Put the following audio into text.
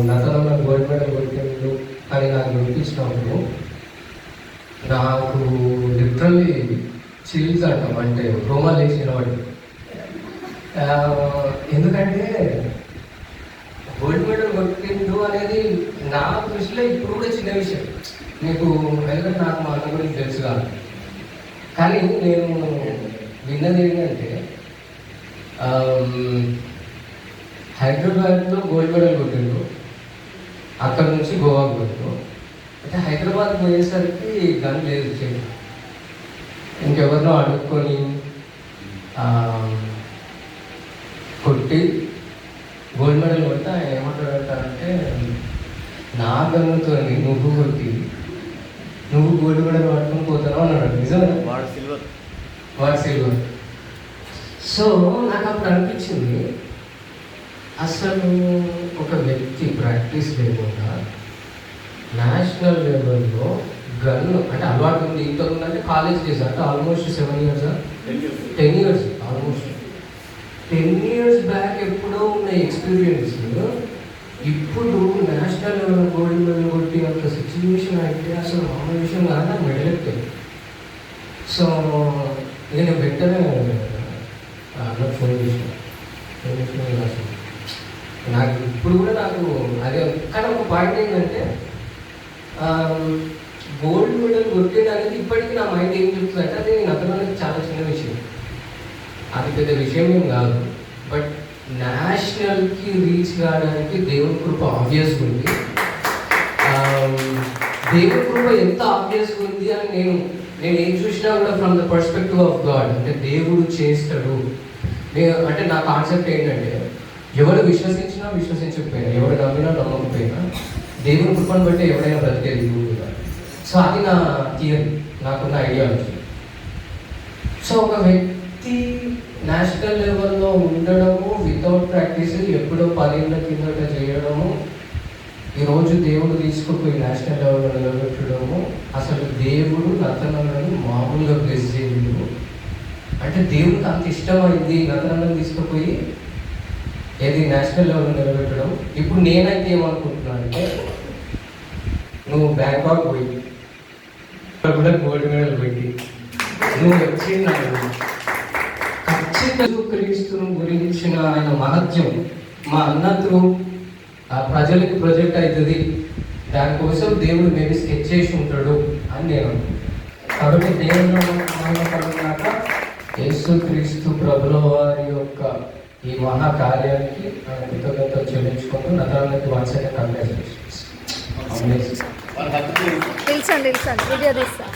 నటనలో gold medal కొట్టిండు అని నాకు వినిపించినప్పుడు నాకు లిటరల్లీ చిల్స్ అంటాం, అంటే రోమాలు వేసిన వాడు. ఎందుకంటే గోల్డ్ మెడల్ కొట్టిండు అనేది నా దృష్టిలో ఇప్పుడు కూడా చిన్న విషయం. మీకు ఎందుకంటే నాకు మా అన్న గురించి తెలుసు కాదు, కానీ నేను విన్నది ఏంటంటే హైదరాబాద్లో గోల్డ్ మెడల్ కొట్టిండు, అక్కడ నుంచి గోవాకు కొట్టిండు. అయితే హైదరాబాద్ పోయేసరికి గన్ లేదు చెయ్యి, ఇంకెవరినో అడుక్కొని కొట్టి గోల్డ్ మెడల్ కొట్టి ఆయన ఏమంటాడంటే, నా గన్నుతో నువ్వు కొట్టి నువ్వు గోల్డ్ మెడల్ పట్టుకొని పోతావు అన్నాడు. నిజమే, వాడు సిల్వర్. సో నాకు అప్పుడు అనిపించింది, అసలు ఒక వ్యక్తి ప్రాక్టీస్ లేకుండా నేషనల్ లెవెల్లో గన్ను అంటే అలవాటు ఉంది, ఇంత ఉందంటే కాలేజ్ డేస్ అంటే almost 7 years 10 years almost 10 years back ఎప్పుడో ఉన్న ఎక్స్పీరియన్స్ ఇప్పుడు నేషనల్ లెవెల్ గోల్డ్ మెడల్ కొట్టి అంత సిచ్యువేషన్ అయితే అసలు మామూలు విషయం కాదు, నాకు మెడల్ ఎక్కింది. సో నేను వెంటనే నాకు ఫోన్ చేసిన నాకు ఇప్పుడు కూడా నాకు అదే. కానీ ఒక పాయింట్ ఏంటంటే గోల్డ్ మెడల్ కొట్టేది అనేది ఇప్పటికీ నా మైండ్ ఏం చెప్తుంది అంటే, అది నతనానికి చాలా చిన్న విషయం, అది పెద్ద విషయం ఏం కాదు. బట్ నేషనల్కి రీచ్ కావడానికి దేవుని కృప ఆబ్వియస్గా ఉంది. దేవుని కృప ఎంత ఆబ్వియస్గా ఉంది అని నేను ఏం చూసినా కూడా from the perspective of God, అంటే దేవుడు చేస్తాడు. అంటే నా కాన్సెప్ట్ ఏంటంటే, ఎవరు విశ్వసించినా విశ్వసించకపోయినా, ఎవరు నమ్మినా నమ్మకపోయినా, దేవుని కృపను బట్టి ఎవరైనా బ్రతికేది కూడా. సో అది నా థియరీ, నాకున్న ఐడియాలజీ. సో ఒక వ్యక్తి నేషనల్ లెవెల్లో ఉండడము వితౌట్ ప్రాక్టీస్ ఎప్పుడో 10 ఏళ్ళ కిందట చేయడము, ఈరోజు దేవుడు తీసుకుపోయి నేషనల్ లెవెల్లో నిలబెట్టడము, అసలు దేవుడు నతనలను మామూలుగా బ్లెస్ చేయలేదు. అంటే దేవుడికి అంత ఇష్టమైంది నతనలను తీసుకుపోయి ఏది నేషనల్ లెవెల్లో నిలబెట్టడం. ఇప్పుడు నేనైతే ఏమనుకుంటున్నాను అంటే, నువ్వు బ్యాంకాక్ పోయి కూడా గోల్డ్ మెడల్ పెట్టి నువ్వు వచ్చినాడు, ఖచ్చితంగా క్రీస్తును గురించిన ఆయన మహత్యం మా అన్నతో ఆ ప్రజలకు ప్రొజెక్ట్ అవుతుంది, దానికోసం దేవుడు మేబీ స్కెచ్ చేసి ఉంటాడు అని నేను. కాబట్టి దేవుడు పడుకున్నాక యేసుక్రీస్తు ప్రభుల వారి యొక్క ఈ మహాకార్యానికి కృతజ్ఞతలు చెల్లించుకుంటూ నతనానికి వన్స్ అగైన్ కంగ్రాచులేషన్స్. తెలుసండి వీడియో తీస్తా.